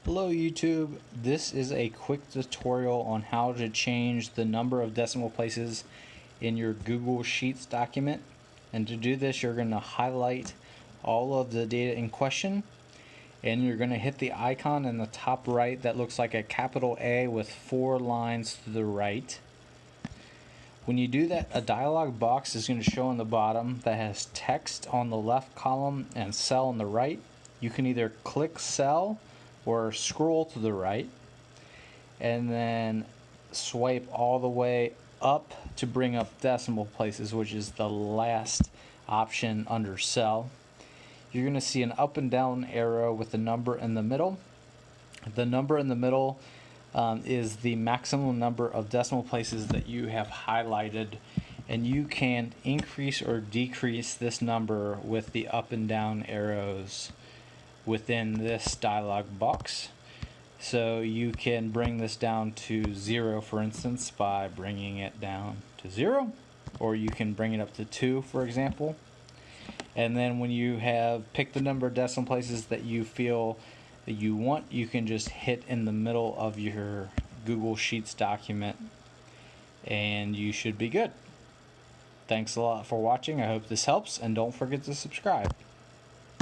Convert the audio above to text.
Hello YouTube, this is a quick tutorial on how to change the number of decimal places in your Google Sheets document. And to do this, you're going to highlight all of the data in question, and you're going to hit the icon in the top right that looks like a capital A with 4 lines to the right. When you do that, a dialog box is going to show on the bottom that has text on the left column and cell on the right. You can either click cell or scroll to the right and then swipe all the way up to bring up decimal places, which is the last option under cell. You're going to see an up and down arrow with the number in the middle. The number in the middle is the maximum number of decimal places that you have highlighted, and you can increase or decrease this number with the up and down arrows within this dialog box. So you can bring this down to 0, for instance, by bringing it down to 0, or you can bring it up to 2, for example. And then when you have picked the number of decimal places that you feel that you want, you can just hit in the middle of your Google Sheets document and you should be good. Thanks a lot for watching. I hope this helps, and don't forget to subscribe.